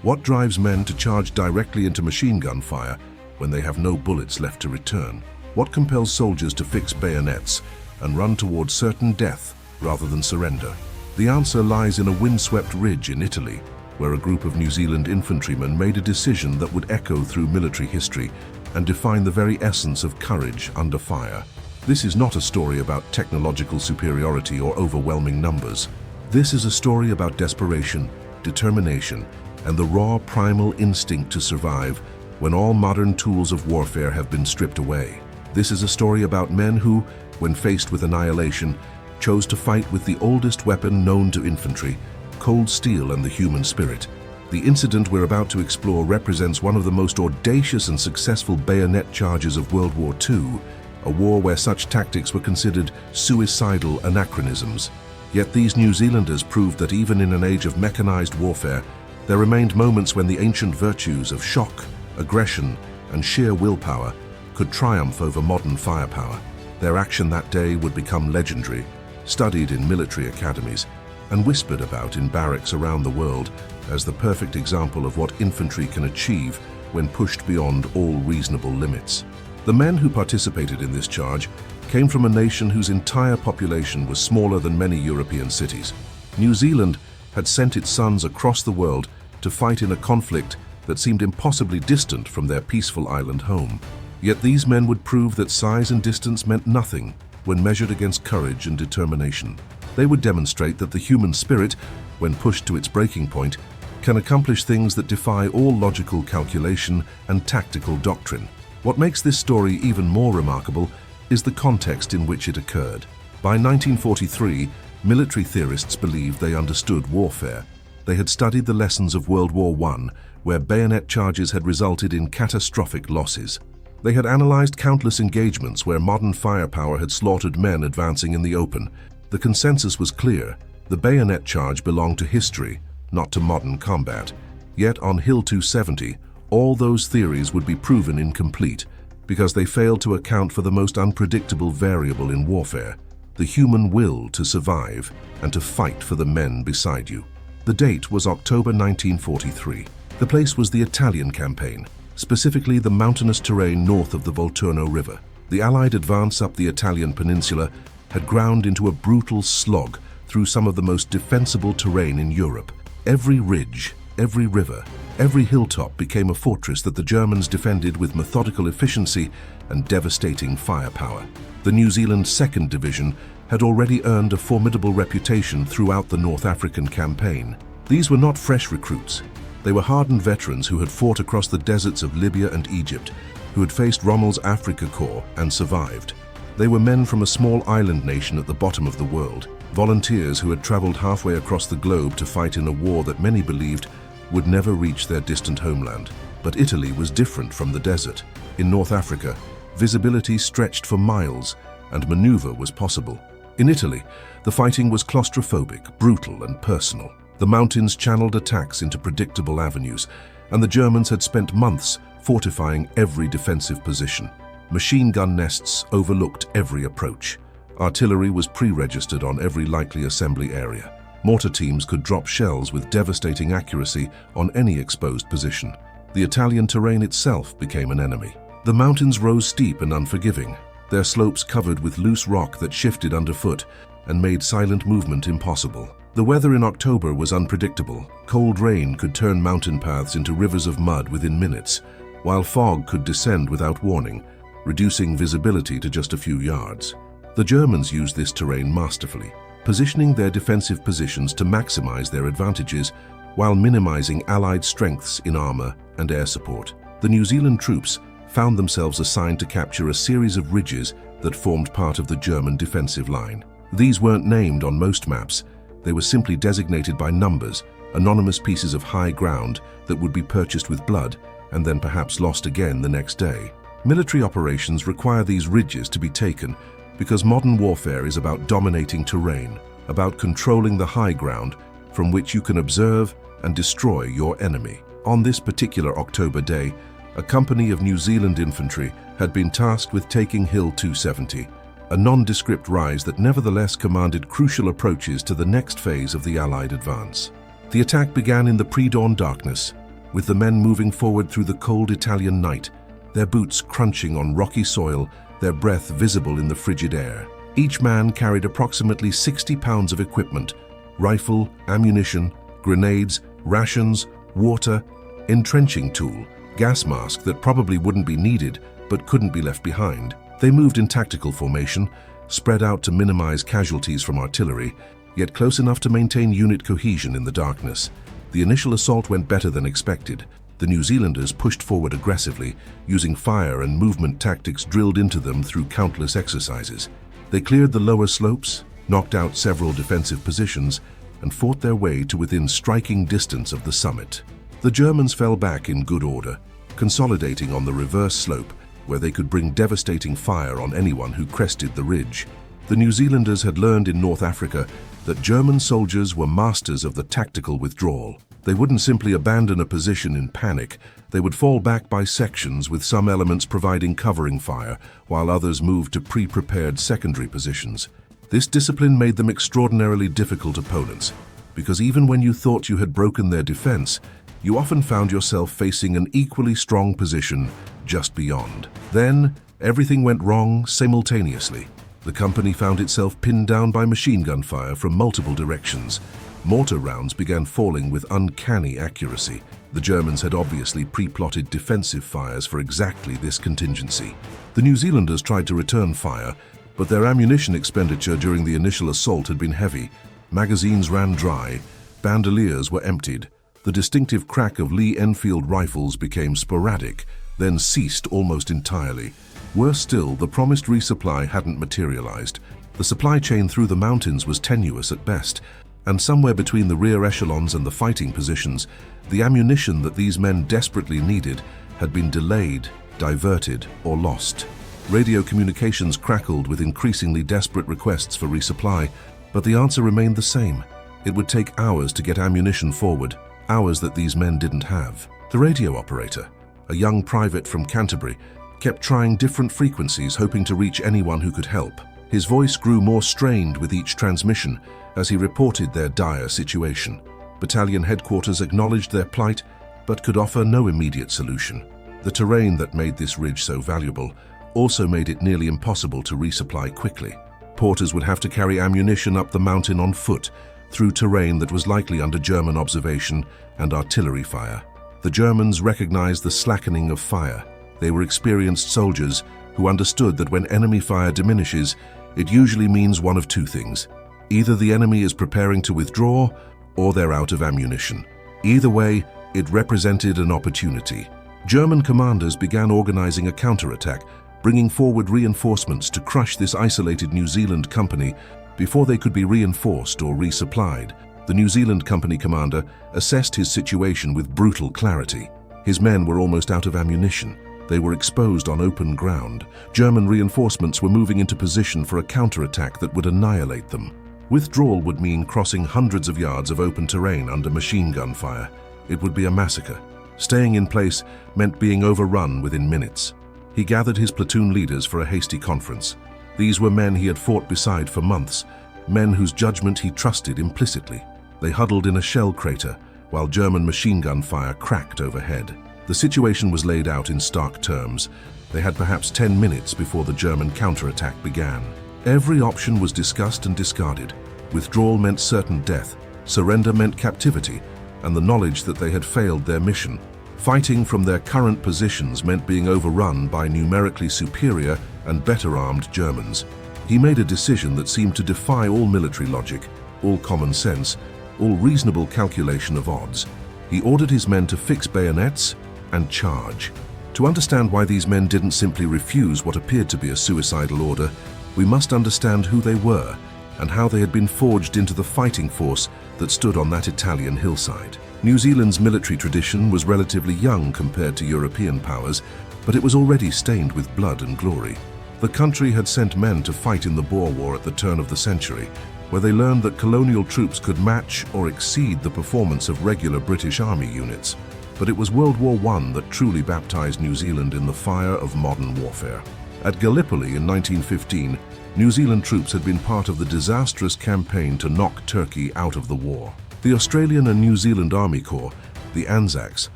What drives men to charge directly into machine gun fire when they have no bullets left to return? What compels soldiers to fix bayonets and run towards certain death rather than surrender? The answer lies in a windswept ridge in Italy, where a group of New Zealand infantrymen made a decision that would echo through military history and define the very essence of courage under fire. This is not a story about technological superiority or overwhelming numbers. This is a story about desperation, determination, and the raw primal instinct to survive when all modern tools of warfare have been stripped away. This is a story about men who, when faced with annihilation, chose to fight with the oldest weapon known to infantry, cold steel and the human spirit. The incident we're about to explore represents one of the most audacious and successful bayonet charges of World War II, a war where such tactics were considered suicidal anachronisms. Yet these New Zealanders proved that even in an age of mechanized warfare, there remained moments when the ancient virtues of shock, aggression, and sheer willpower could triumph over modern firepower. Their action that day would become legendary, studied in military academies, and whispered about in barracks around the world as the perfect example of what infantry can achieve when pushed beyond all reasonable limits. The men who participated in this charge came from a nation whose entire population was smaller than many European cities. New Zealand had sent its sons across the world to fight in a conflict that seemed impossibly distant from their peaceful island home. Yet these men would prove that size and distance meant nothing when measured against courage and determination. They would demonstrate that the human spirit, when pushed to its breaking point, can accomplish things that defy all logical calculation and tactical doctrine. What makes this story even more remarkable is the context in which it occurred. By 1943, military theorists believed they understood warfare. They had studied the lessons of World War I, where bayonet charges had resulted in catastrophic losses. They had analyzed countless engagements where modern firepower had slaughtered men advancing in the open. The consensus was clear: the bayonet charge belonged to history, not to modern combat. Yet on Hill 270, all those theories would be proven incomplete because they failed to account for the most unpredictable variable in warfare: the human will to survive and to fight for the men beside you. The date was October 1943. The place was the Italian campaign, specifically the mountainous terrain north of the Volturno River. The Allied advance up the Italian peninsula had ground into a brutal slog through some of the most defensible terrain in Europe. Every ridge, every river, every hilltop became a fortress that the Germans defended with methodical efficiency and devastating firepower. The New Zealand 2nd Division had already earned a formidable reputation throughout the North African campaign. These were not fresh recruits. They were hardened veterans who had fought across the deserts of Libya and Egypt, who had faced Rommel's Afrika Korps and survived. They were men from a small island nation at the bottom of the world, volunteers who had traveled halfway across the globe to fight in a war that many believed would never reach their distant homeland. But Italy was different from the desert. In North Africa, visibility stretched for miles and maneuver was possible. In Italy, the fighting was claustrophobic, brutal, and personal. The mountains channeled attacks into predictable avenues, and the Germans had spent months fortifying every defensive position. Machine gun nests overlooked every approach. Artillery was pre-registered on every likely assembly area. Mortar teams could drop shells with devastating accuracy on any exposed position. The Italian terrain itself became an enemy. The mountains rose steep and unforgiving, their slopes covered with loose rock that shifted underfoot and made silent movement impossible. The weather in October was unpredictable. Cold rain could turn mountain paths into rivers of mud within minutes, while fog could descend without warning, reducing visibility to just a few yards. The Germans used this terrain masterfully, positioning their defensive positions to maximize their advantages while minimizing Allied strengths in armor and air support. The New Zealand troops found themselves assigned to capture a series of ridges that formed part of the German defensive line. These weren't named on most maps. They were simply designated by numbers, anonymous pieces of high ground that would be purchased with blood and then perhaps lost again the next day. Military operations require these ridges to be taken because modern warfare is about dominating terrain, about controlling the high ground from which you can observe and destroy your enemy. On this particular October day, a company of New Zealand infantry had been tasked with taking Hill 270, a nondescript rise that nevertheless commanded crucial approaches to the next phase of the Allied advance. The attack began in the pre-dawn darkness, with the men moving forward through the cold Italian night, their boots crunching on rocky soil, their breath visible in the frigid air. Each man carried approximately 60 pounds of equipment: rifle, ammunition, grenades, rations, water, entrenching tool, gas mask that probably wouldn't be needed but couldn't be left behind. They moved in tactical formation, spread out to minimize casualties from artillery, yet close enough to maintain unit cohesion in the darkness. The initial assault went better than expected. The New Zealanders pushed forward aggressively, using fire and movement tactics drilled into them through countless exercises. They cleared the lower slopes, knocked out several defensive positions, and fought their way to within striking distance of the summit. The Germans fell back in good order, consolidating on the reverse slope, where they could bring devastating fire on anyone who crested the ridge. The New Zealanders had learned in North Africa that German soldiers were masters of the tactical withdrawal. They wouldn't simply abandon a position in panic. They would fall back by sections, with some elements providing covering fire, while others moved to pre-prepared secondary positions. This discipline made them extraordinarily difficult opponents, because even when you thought you had broken their defense, you often found yourself facing an equally strong position just beyond. Then, everything went wrong simultaneously. The company found itself pinned down by machine gun fire from multiple directions. Mortar rounds began falling with uncanny accuracy. The Germans had obviously pre-plotted defensive fires for exactly this contingency. The New Zealanders tried to return fire, but their ammunition expenditure during the initial assault had been heavy. Magazines ran dry, bandoliers were emptied. The distinctive crack of Lee Enfield rifles became sporadic, then ceased almost entirely. Worse still, the promised resupply hadn't materialized. The supply chain through the mountains was tenuous at best, and somewhere between the rear echelons and the fighting positions, the ammunition that these men desperately needed had been delayed, diverted, or lost. Radio communications crackled with increasingly desperate requests for resupply, but the answer remained the same. It would take hours to get ammunition forward, hours that these men didn't have. The radio operator, a young private from Canterbury, kept trying different frequencies, hoping to reach anyone who could help. His voice grew more strained with each transmission as he reported their dire situation. Battalion headquarters acknowledged their plight, but could offer no immediate solution. The terrain that made this ridge so valuable also made it nearly impossible to resupply quickly. Porters would have to carry ammunition up the mountain on foot, through terrain that was likely under German observation and artillery fire. The Germans recognized the slackening of fire. They were experienced soldiers who understood that when enemy fire diminishes, it usually means one of two things. Either the enemy is preparing to withdraw, or they're out of ammunition. Either way, it represented an opportunity. German commanders began organizing a counterattack, bringing forward reinforcements to crush this isolated New Zealand company before they could be reinforced or resupplied. The New Zealand company commander assessed his situation with brutal clarity. His men were almost out of ammunition. They were exposed on open ground. German reinforcements were moving into position for a counterattack that would annihilate them. Withdrawal would mean crossing hundreds of yards of open terrain under machine gun fire. It would be a massacre. Staying in place meant being overrun within minutes. He gathered his platoon leaders for a hasty conference. These were men he had fought beside for months, men whose judgment he trusted implicitly. They huddled in a shell crater while German machine gun fire cracked overhead. The situation was laid out in stark terms. They had perhaps 10 minutes before the German counterattack began. Every option was discussed and discarded. Withdrawal meant certain death, surrender meant captivity, and the knowledge that they had failed their mission. Fighting from their current positions meant being overrun by numerically superior and better armed Germans. He made a decision that seemed to defy all military logic, all common sense, all reasonable calculation of odds. He ordered his men to fix bayonets and charge. To understand why these men didn't simply refuse what appeared to be a suicidal order, we must understand who they were and how they had been forged into the fighting force that stood on that Italian hillside. New Zealand's military tradition was relatively young compared to European powers, but it was already stained with blood and glory. The country had sent men to fight in the Boer War at the turn of the century, where they learned that colonial troops could match or exceed the performance of regular British Army units. But it was World War I that truly baptized New Zealand in the fire of modern warfare. At Gallipoli in 1915, New Zealand troops had been part of the disastrous campaign to knock Turkey out of the war. The Australian and New Zealand Army Corps, the ANZACs,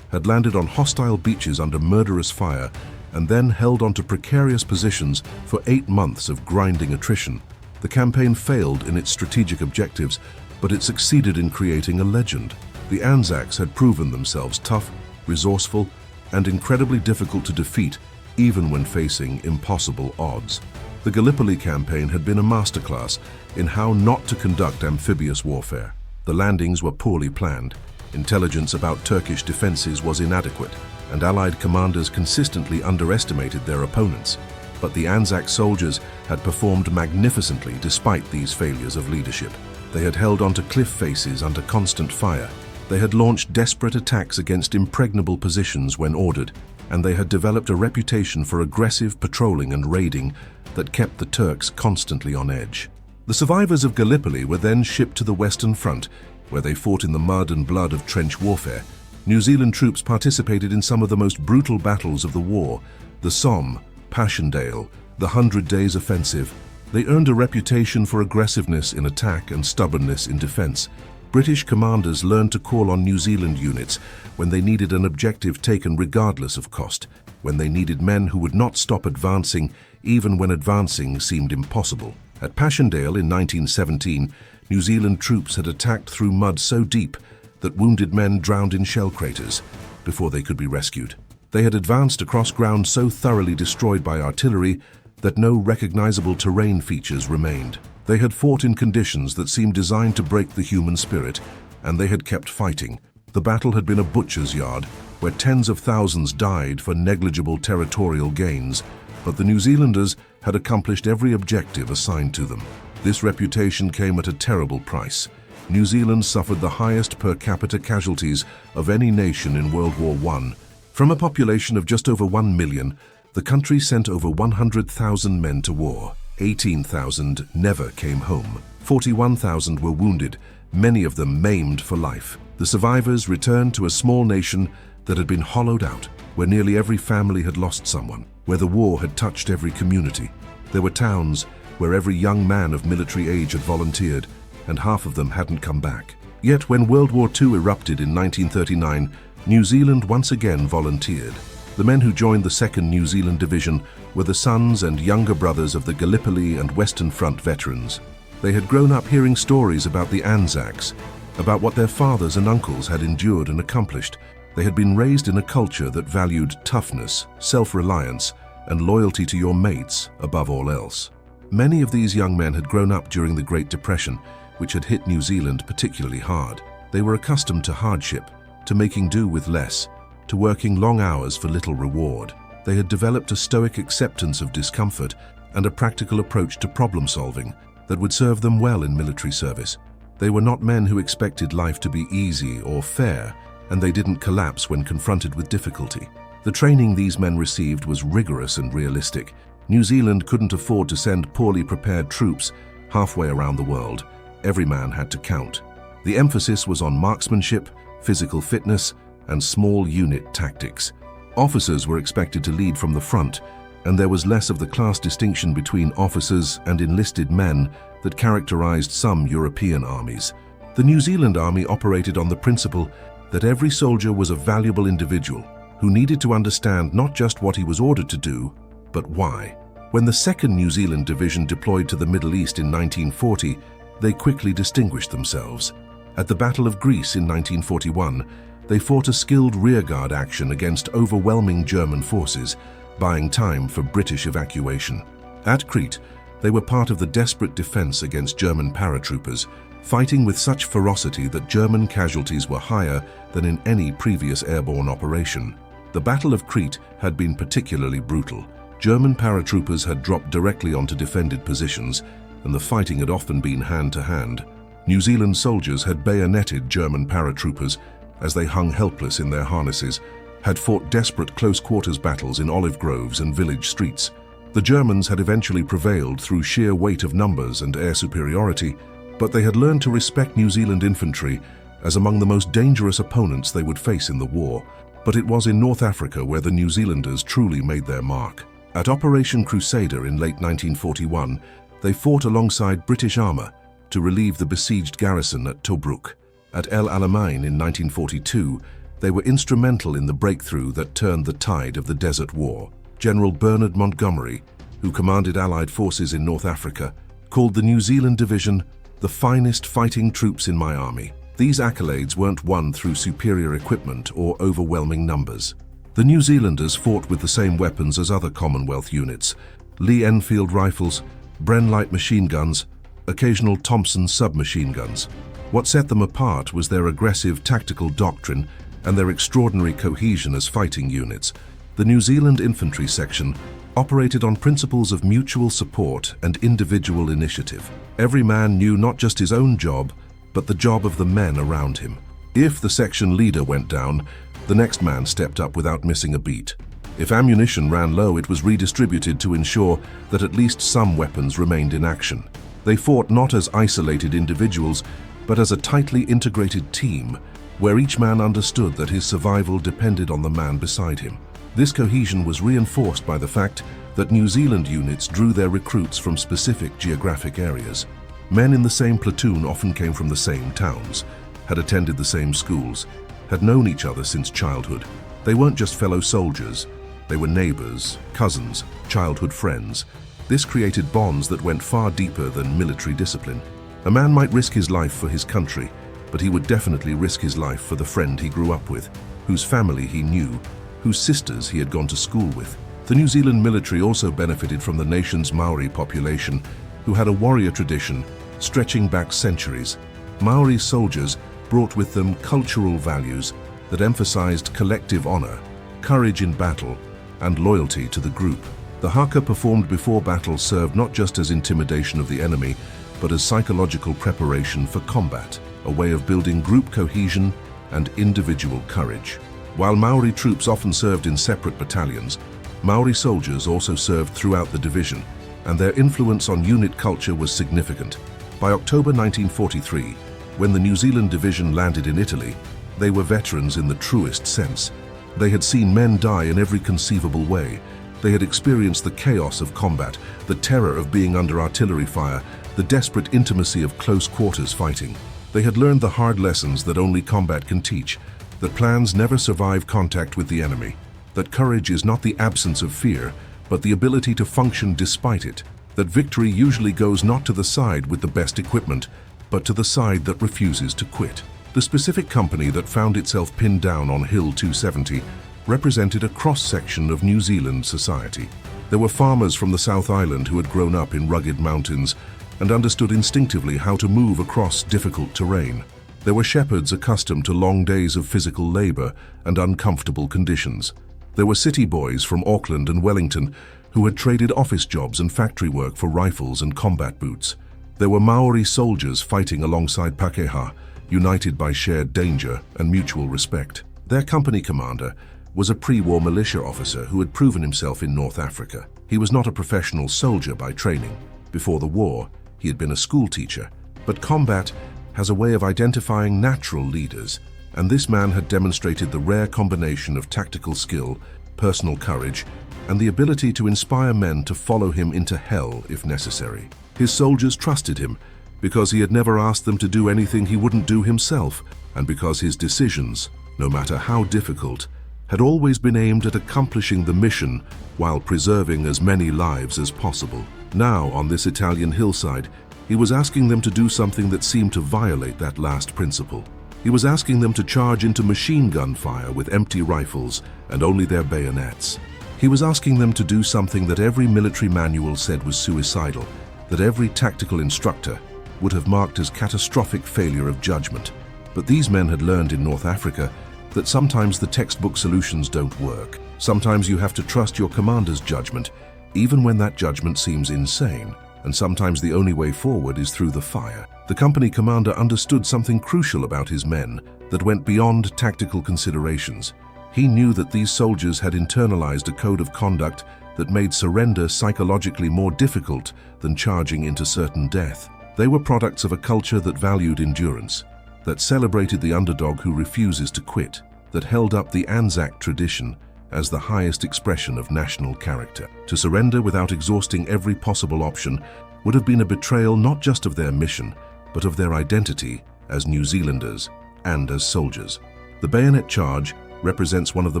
had landed on hostile beaches under murderous fire and then held onto precarious positions for 8 months of grinding attrition. The campaign failed in its strategic objectives, but it succeeded in creating a legend. The ANZACs had proven themselves tough, resourceful, and incredibly difficult to defeat, even when facing impossible odds. The Gallipoli campaign had been a masterclass in how not to conduct amphibious warfare. The landings were poorly planned, intelligence about Turkish defenses was inadequate, and Allied commanders consistently underestimated their opponents. But the ANZAC soldiers had performed magnificently despite these failures of leadership. They had held onto cliff faces under constant fire. They had launched desperate attacks against impregnable positions when ordered, and they had developed a reputation for aggressive patrolling and raiding that kept the Turks constantly on edge. The survivors of Gallipoli were then shipped to the Western Front, where they fought in the mud and blood of trench warfare. New Zealand troops participated in some of the most brutal battles of the war: the Somme, Passchendaele, the 100 Days Offensive. They earned a reputation for aggressiveness in attack and stubbornness in defense. British commanders learned to call on New Zealand units when they needed an objective taken regardless of cost, when they needed men who would not stop advancing even when advancing seemed impossible. At Passchendaele in 1917, New Zealand troops had attacked through mud so deep that wounded men drowned in shell craters before they could be rescued. They had advanced across ground so thoroughly destroyed by artillery that no recognizable terrain features remained. They had fought in conditions that seemed designed to break the human spirit, and they had kept fighting. The battle had been a butcher's yard, where tens of thousands died for negligible territorial gains, but the New Zealanders had accomplished every objective assigned to them. This reputation came at a terrible price. New Zealand suffered the highest per capita casualties of any nation in World War I. From a population of just over 1 million, the country sent over 100,000 men to war. 18,000 never came home. 41,000 were wounded, many of them maimed for life. The survivors returned to a small nation that had been hollowed out, where nearly every family had lost someone, where the war had touched every community. There were towns where every young man of military age had volunteered, and half of them hadn't come back. Yet when World War II erupted in 1939, New Zealand once again volunteered. The men who joined the 2nd New Zealand Division were the sons and younger brothers of the Gallipoli and Western Front veterans. They had grown up hearing stories about the ANZACs, about what their fathers and uncles had endured and accomplished. They had been raised in a culture that valued toughness, self-reliance, and loyalty to your mates above all else. Many of these young men had grown up during the Great Depression, which had hit New Zealand particularly hard. They were accustomed to hardship, to making do with less, to working long hours for little reward. They had developed a stoic acceptance of discomfort and a practical approach to problem solving that would serve them well in military service. They were not men who expected life to be easy or fair, and they didn't collapse when confronted with difficulty. The training these men received was rigorous and realistic. New Zealand couldn't afford to send poorly prepared troops halfway around the world. Every man had to count. The emphasis was on marksmanship, physical fitness, and small unit tactics. Officers were expected to lead from the front, and there was less of the class distinction between officers and enlisted men that characterized some European armies. The New Zealand Army operated on the principle that every soldier was a valuable individual who needed to understand not just what he was ordered to do, but why. When the 2nd New Zealand Division deployed to the Middle East in 1940, they quickly distinguished themselves. At the Battle of Greece in 1941, they fought a skilled rearguard action against overwhelming German forces, buying time for British evacuation. At Crete, they were part of the desperate defense against German paratroopers, fighting with such ferocity that German casualties were higher than in any previous airborne operation. The Battle of Crete had been particularly brutal. German paratroopers had dropped directly onto defended positions, and the fighting had often been hand-to-hand. New Zealand soldiers had bayoneted German paratroopers as they hung helpless in their harnesses, had fought desperate close-quarters battles in olive groves and village streets. The Germans had eventually prevailed through sheer weight of numbers and air superiority, but they had learned to respect New Zealand infantry as among the most dangerous opponents they would face in the war. But it was in North Africa where the New Zealanders truly made their mark. At Operation Crusader in late 1941, they fought alongside British armour to relieve the besieged garrison at Tobruk. At El Alamein in 1942, They were instrumental in the breakthrough that turned the tide of the Desert War. General Bernard Montgomery, who commanded Allied forces in North Africa, called the New Zealand Division the finest fighting troops in my army. These accolades weren't won through superior equipment or overwhelming numbers. The New Zealanders fought with the same weapons as other Commonwealth units: Lee Enfield rifles, Bren light machine guns, occasional Thompson submachine guns. What set them apart was their aggressive tactical doctrine and their extraordinary cohesion as fighting units. The New Zealand Infantry Section operated on principles of mutual support and individual initiative. Every man knew not just his own job, but the job of the men around him. If the section leader went down, the next man stepped up without missing a beat. If ammunition ran low, it was redistributed to ensure that at least some weapons remained in action. They fought not as isolated individuals, but as a tightly integrated team, where each man understood that his survival depended on the man beside him. This cohesion was reinforced by the fact that New Zealand units drew their recruits from specific geographic areas. Men in the same platoon often came from the same towns, had attended the same schools, had known each other since childhood. They weren't just fellow soldiers, they were neighbors, cousins, childhood friends. This created bonds that went far deeper than military discipline. A man might risk his life for his country, but he would definitely risk his life for the friend he grew up with, whose family he knew, whose sisters he had gone to school with. The New Zealand military also benefited from the nation's Maori population, who had a warrior tradition stretching back centuries. Maori soldiers brought with them cultural values that emphasized collective honor, courage in battle, and loyalty to the group. The haka performed before battle served not just as intimidation of the enemy, but as psychological preparation for combat, a way of building group cohesion and individual courage. While Maori troops often served in separate battalions, Maori soldiers also served throughout the division, and their influence on unit culture was significant. By October 1943, when the New Zealand Division landed in Italy, they were veterans in the truest sense. They had seen men die in every conceivable way. They had experienced the chaos of combat, the terror of being under artillery fire, the desperate intimacy of close quarters fighting. They had learned the hard lessons that only combat can teach, that plans never survive contact with the enemy, that courage is not the absence of fear, but the ability to function despite it, that victory usually goes not to the side with the best equipment, but to the side that refuses to quit. The specific company that found itself pinned down on Hill 270 represented a cross-section of New Zealand society. There were farmers from the South Island who had grown up in rugged mountains and understood instinctively how to move across difficult terrain. There were shepherds accustomed to long days of physical labor and uncomfortable conditions. There were city boys from Auckland and Wellington who had traded office jobs and factory work for rifles and combat boots. There were Maori soldiers fighting alongside Pakeha, united by shared danger and mutual respect. Their company commander was a pre-war militia officer who had proven himself in North Africa. He was not a professional soldier by training. Before the war, he had been a school teacher. But combat has a way of identifying natural leaders, and this man had demonstrated the rare combination of tactical skill, personal courage, and the ability to inspire men to follow him into hell if necessary. His soldiers trusted him because he had never asked them to do anything he wouldn't do himself, and because his decisions, no matter how difficult, had always been aimed at accomplishing the mission while preserving as many lives as possible. Now, on this Italian hillside, he was asking them to do something that seemed to violate that last principle. He was asking them to charge into machine gun fire with empty rifles and only their bayonets. He was asking them to do something that every military manual said was suicidal, that every tactical instructor would have marked as catastrophic failure of judgment. But these men had learned in North Africa that sometimes the textbook solutions don't work. Sometimes you have to trust your commander's judgment, even when that judgment seems insane. And sometimes the only way forward is through the fire. The company commander understood something crucial about his men that went beyond tactical considerations. He knew that these soldiers had internalized a code of conduct that made surrender psychologically more difficult than charging into certain death. They were products of a culture that valued endurance, that celebrated the underdog who refuses to quit, that held up the ANZAC tradition as the highest expression of national character. To surrender without exhausting every possible option would have been a betrayal not just of their mission, but of their identity as New Zealanders and as soldiers. The bayonet charge represents one of the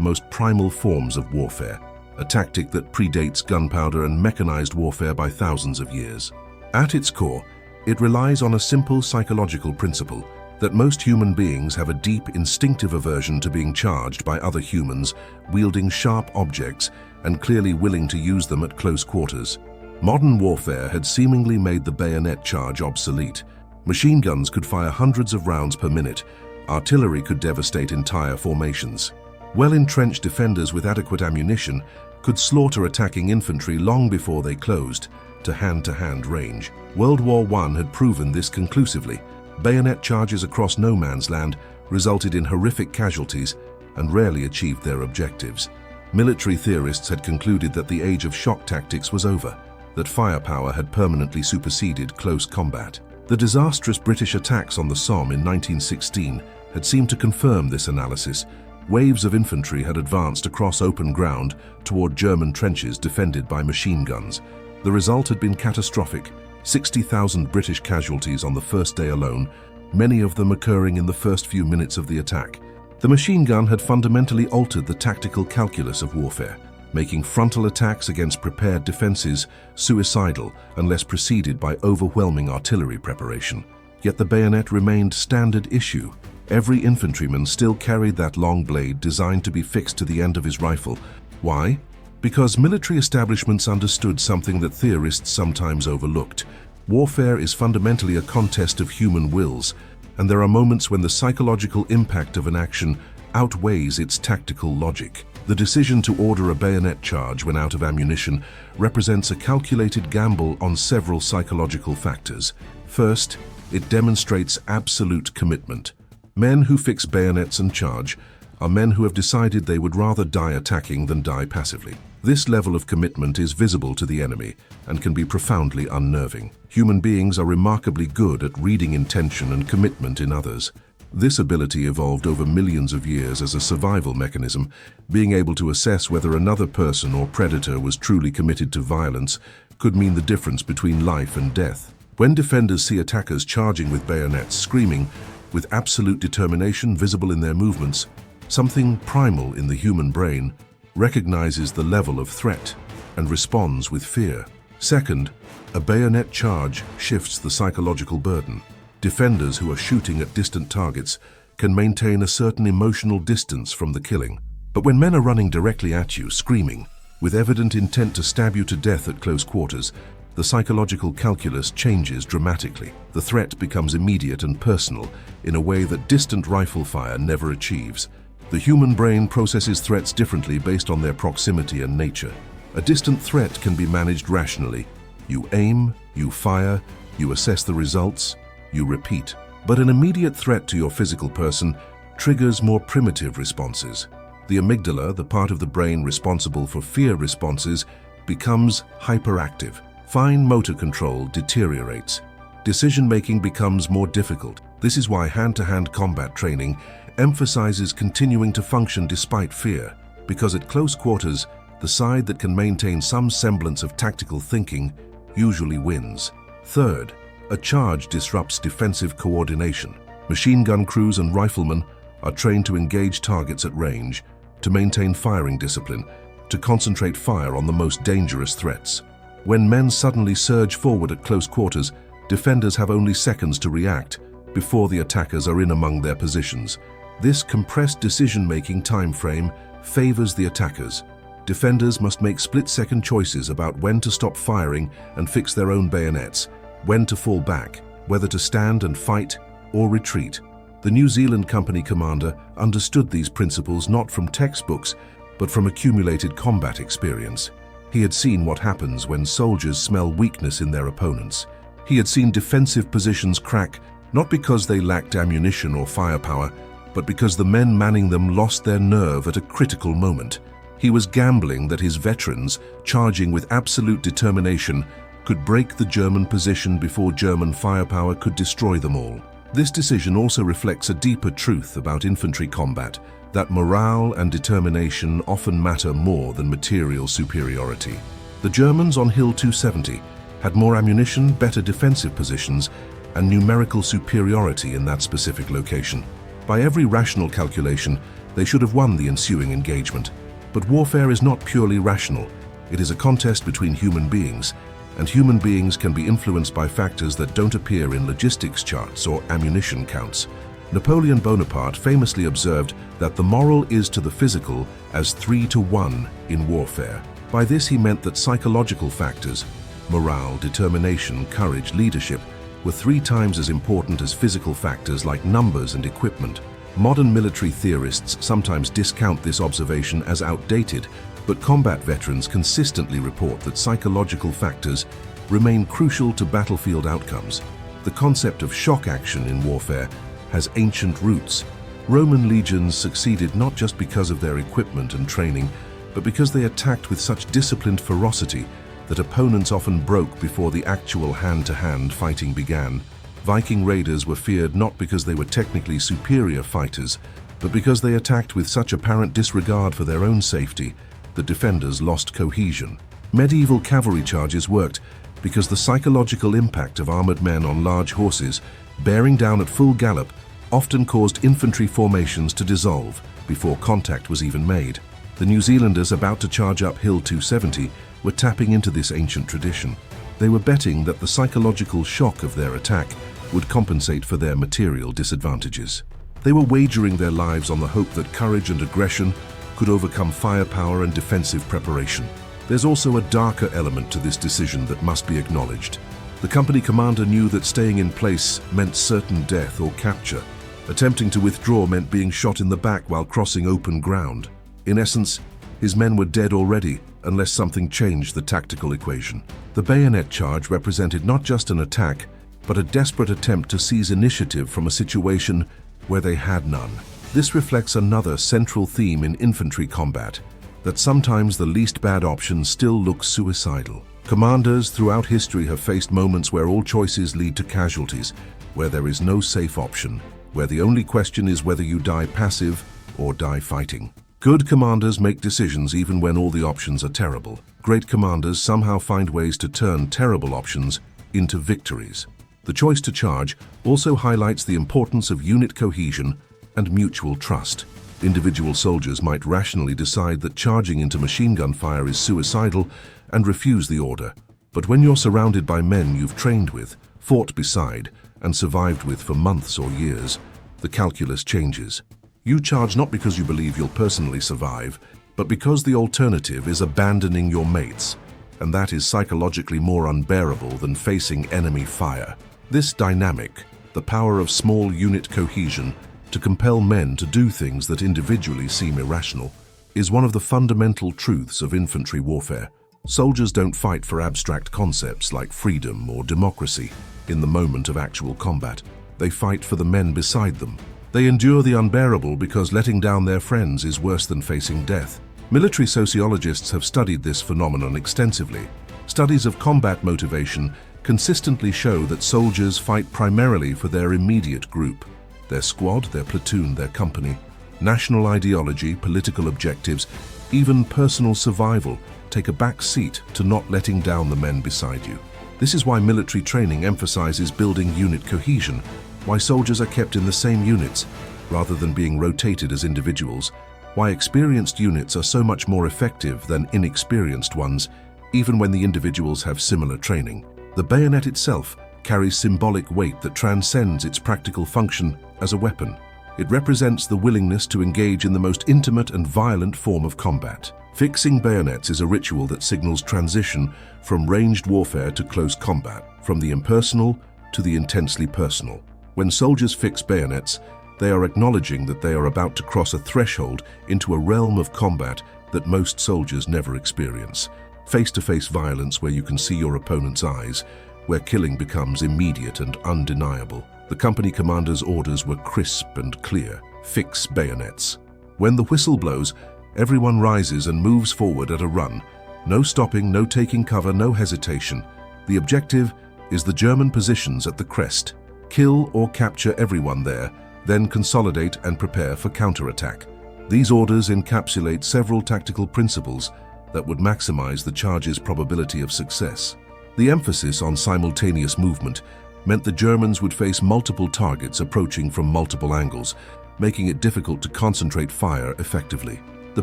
most primal forms of warfare, a tactic that predates gunpowder and mechanized warfare by thousands of years. At its core, it relies on a simple psychological principle that most human beings have a deep instinctive aversion to being charged by other humans wielding sharp objects and clearly willing to use them at close quarters. Modern warfare had seemingly made the bayonet charge obsolete. Machine guns could fire hundreds of rounds per minute. Artillery could devastate entire formations. Well-entrenched defenders with adequate ammunition could slaughter attacking infantry long before they closed to hand-to-hand range. World War I had proven this conclusively. Bayonet charges across no man's land resulted in horrific casualties and rarely achieved their objectives. Military theorists had concluded that the age of shock tactics was over, that firepower had permanently superseded close combat. The disastrous British attacks on the Somme in 1916 had seemed to confirm this analysis. Waves of infantry had advanced across open ground toward German trenches defended by machine guns. The result had been catastrophic. 60,000 British casualties on the first day alone, many of them occurring in the first few minutes of the attack. The machine gun had fundamentally altered the tactical calculus of warfare, making frontal attacks against prepared defenses suicidal unless preceded by overwhelming artillery preparation. Yet the bayonet remained standard issue. Every infantryman still carried that long blade designed to be fixed to the end of his rifle. Why? Because military establishments understood something that theorists sometimes overlooked. Warfare is fundamentally a contest of human wills, and there are moments when the psychological impact of an action outweighs its tactical logic. The decision to order a bayonet charge when out of ammunition represents a calculated gamble on several psychological factors. First, it demonstrates absolute commitment. Men who fix bayonets and charge are men who have decided they would rather die attacking than die passively. This level of commitment is visible to the enemy and can be profoundly unnerving. Human beings are remarkably good at reading intention and commitment in others. This ability evolved over millions of years as a survival mechanism. Being able to assess whether another person or predator was truly committed to violence could mean the difference between life and death. When defenders see attackers charging with bayonets, screaming, with absolute determination visible in their movements, something primal in the human brain recognizes the level of threat and responds with fear. Second, a bayonet charge shifts the psychological burden. Defenders who are shooting at distant targets can maintain a certain emotional distance from the killing. But when men are running directly at you, screaming, with evident intent to stab you to death at close quarters, the psychological calculus changes dramatically. The threat becomes immediate and personal in a way that distant rifle fire never achieves. The human brain processes threats differently based on their proximity and nature. A distant threat can be managed rationally. You aim, you fire, you assess the results, you repeat. But an immediate threat to your physical person triggers more primitive responses. The amygdala, the part of the brain responsible for fear responses, becomes hyperactive. Fine motor control deteriorates. Decision-making becomes more difficult. This is why hand-to-hand combat training emphasizes continuing to function despite fear, because at close quarters, the side that can maintain some semblance of tactical thinking usually wins. Third, a charge disrupts defensive coordination. Machine gun crews and riflemen are trained to engage targets at range, to maintain firing discipline, to concentrate fire on the most dangerous threats. When men suddenly surge forward at close quarters, defenders have only seconds to react before the attackers are in among their positions. This compressed decision-making time frame favors the attackers. Defenders must make split-second choices about when to stop firing and fix their own bayonets, when to fall back, whether to stand and fight or retreat. The New Zealand Company commander understood these principles not from textbooks, but from accumulated combat experience. He had seen what happens when soldiers smell weakness in their opponents. He had seen defensive positions crack, not because they lacked ammunition or firepower, but because the men manning them lost their nerve at a critical moment. He was gambling that his veterans, charging with absolute determination, could break the German position before German firepower could destroy them all. This decision also reflects a deeper truth about infantry combat, that morale and determination often matter more than material superiority. The Germans on Hill 270 had more ammunition, better defensive positions, and numerical superiority in that specific location. By every rational calculation, they should have won the ensuing engagement. But warfare is not purely rational. It is a contest between human beings, and human beings can be influenced by factors that don't appear in logistics charts or ammunition counts. Napoleon Bonaparte famously observed that the moral is to the physical as 3 to 1 in warfare. By this he meant that psychological factors, morale, determination, courage, leadership, were 3 times as important as physical factors like numbers and equipment. Modern military theorists sometimes discount this observation as outdated, but combat veterans consistently report that psychological factors remain crucial to battlefield outcomes. The concept of shock action in warfare has ancient roots. Roman legions succeeded not just because of their equipment and training, but because they attacked with such disciplined ferocity that opponents often broke before the actual hand-to-hand fighting began. Viking raiders were feared not because they were technically superior fighters, but because they attacked with such apparent disregard for their own safety that defenders lost cohesion. Medieval cavalry charges worked because the psychological impact of armored men on large horses, bearing down at full gallop, often caused infantry formations to dissolve before contact was even made. The New Zealanders about to charge up Hill 270 were tapping into this ancient tradition. They were betting that the psychological shock of their attack would compensate for their material disadvantages. They were wagering their lives on the hope that courage and aggression could overcome firepower and defensive preparation. There's also a darker element to this decision that must be acknowledged. The company commander knew that staying in place meant certain death or capture. Attempting to withdraw meant being shot in the back while crossing open ground. In essence, his men were dead already, unless something changed the tactical equation. The bayonet charge represented not just an attack, but a desperate attempt to seize initiative from a situation where they had none. This reflects another central theme in infantry combat, that sometimes the least bad option still looks suicidal. Commanders throughout history have faced moments where all choices lead to casualties, where there is no safe option, where the only question is whether you die passive or die fighting. Good commanders make decisions even when all the options are terrible. Great commanders somehow find ways to turn terrible options into victories. The choice to charge also highlights the importance of unit cohesion and mutual trust. Individual soldiers might rationally decide that charging into machine gun fire is suicidal and refuse the order. But when you're surrounded by men you've trained with, fought beside, and survived with for months or years, the calculus changes. You charge not because you believe you'll personally survive, but because the alternative is abandoning your mates, and that is psychologically more unbearable than facing enemy fire. This dynamic, the power of small unit cohesion to compel men to do things that individually seem irrational, is one of the fundamental truths of infantry warfare. Soldiers don't fight for abstract concepts like freedom or democracy in the moment of actual combat. They fight for the men beside them. They endure the unbearable because letting down their friends is worse than facing death. Military sociologists have studied this phenomenon extensively. Studies of combat motivation consistently show that soldiers fight primarily for their immediate group, their squad, their platoon, their company. National ideology, political objectives, even personal survival take a back seat to not letting down the men beside you. This is why military training emphasizes building unit cohesion, why soldiers are kept in the same units rather than being rotated as individuals, why experienced units are so much more effective than inexperienced ones, even when the individuals have similar training. The bayonet itself carries symbolic weight that transcends its practical function as a weapon. It represents the willingness to engage in the most intimate and violent form of combat. Fixing bayonets is a ritual that signals transition from ranged warfare to close combat, from the impersonal to the intensely personal. When soldiers fix bayonets, they are acknowledging that they are about to cross a threshold into a realm of combat that most soldiers never experience. Face-to-face violence where you can see your opponent's eyes, where killing becomes immediate and undeniable. The company commander's orders were crisp and clear: fix bayonets. When the whistle blows, everyone rises and moves forward at a run. No stopping, no taking cover, no hesitation. The objective is the German positions at the crest. Kill or capture everyone there, then consolidate and prepare for counterattack. These orders encapsulate several tactical principles that would maximize the charge's probability of success. The emphasis on simultaneous movement meant the Germans would face multiple targets approaching from multiple angles, making it difficult to concentrate fire effectively. The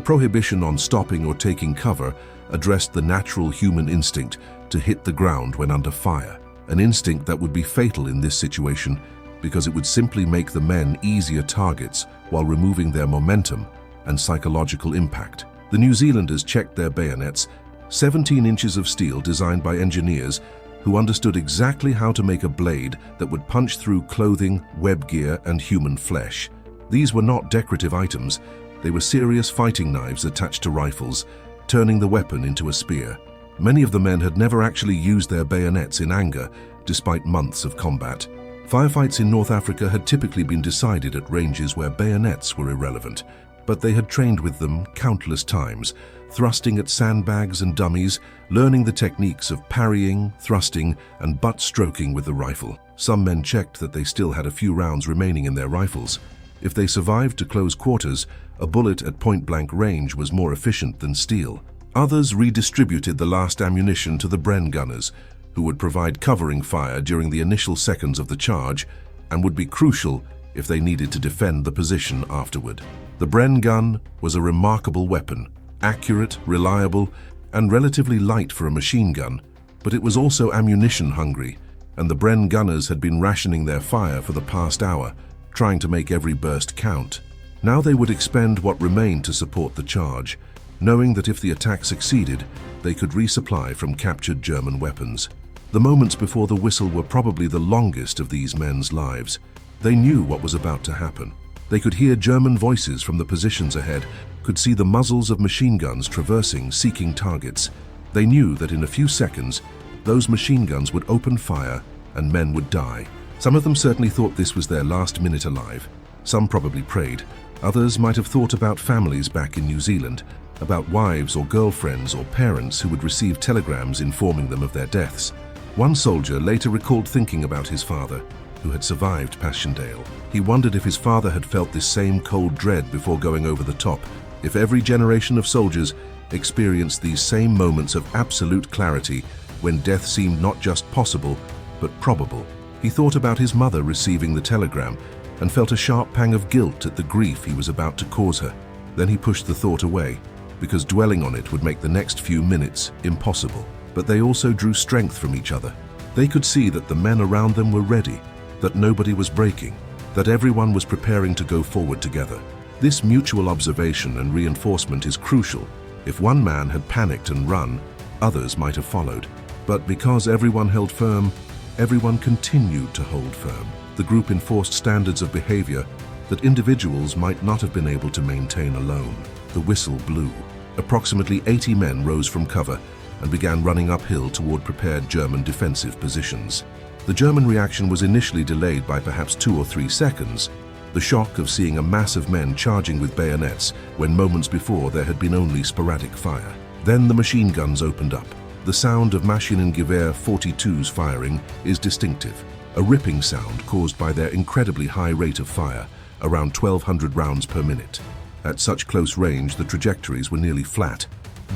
prohibition on stopping or taking cover addressed the natural human instinct to hit the ground when under fire, an instinct that would be fatal in this situation because it would simply make the men easier targets while removing their momentum and psychological impact. The New Zealanders checked their bayonets, 17 inches of steel designed by engineers who understood exactly how to make a blade that would punch through clothing, web gear, and human flesh. These were not decorative items, they were serious fighting knives attached to rifles, turning the weapon into a spear. Many of the men had never actually used their bayonets in anger, despite months of combat. Firefights in North Africa had typically been decided at ranges where bayonets were irrelevant, but they had trained with them countless times, thrusting at sandbags and dummies, learning the techniques of parrying, thrusting, and butt stroking with the rifle. Some men checked that they still had a few rounds remaining in their rifles. If they survived to close quarters, a bullet at point-blank range was more efficient than steel. Others redistributed the last ammunition to the Bren gunners, who would provide covering fire during the initial seconds of the charge and would be crucial if they needed to defend the position afterward. The Bren gun was a remarkable weapon, accurate, reliable, and relatively light for a machine gun, but it was also ammunition-hungry, and the Bren gunners had been rationing their fire for the past hour, trying to make every burst count. Now they would expend what remained to support the charge, knowing that if the attack succeeded, they could resupply from captured German weapons. The moments before the whistle were probably the longest of these men's lives. They knew what was about to happen. They could hear German voices from the positions ahead, could see the muzzles of machine guns traversing, seeking targets. They knew that in a few seconds, those machine guns would open fire and men would die. Some of them certainly thought this was their last minute alive. Some probably prayed. Others might have thought about families back in New Zealand, about wives or girlfriends or parents who would receive telegrams informing them of their deaths. One soldier later recalled thinking about his father, who had survived Passchendaele. He wondered if his father had felt this same cold dread before going over the top, if every generation of soldiers experienced these same moments of absolute clarity when death seemed not just possible, but probable. He thought about his mother receiving the telegram and felt a sharp pang of guilt at the grief he was about to cause her. Then he pushed the thought away, because dwelling on it would make the next few minutes impossible. But they also drew strength from each other. They could see that the men around them were ready, that nobody was breaking, that everyone was preparing to go forward together. This mutual observation and reinforcement is crucial. If one man had panicked and run, others might have followed. But because everyone held firm, everyone continued to hold firm. The group enforced standards of behavior that individuals might not have been able to maintain alone. The whistle blew. Approximately 80 men rose from cover and began running uphill toward prepared German defensive positions. The German reaction was initially delayed by perhaps 2 or 3 seconds, the shock of seeing a mass of men charging with bayonets when moments before there had been only sporadic fire. Then the machine guns opened up. The sound of Maschinengewehr 42's firing is distinctive, a ripping sound caused by their incredibly high rate of fire, around 1,200 rounds per minute. At such close range, the trajectories were nearly flat.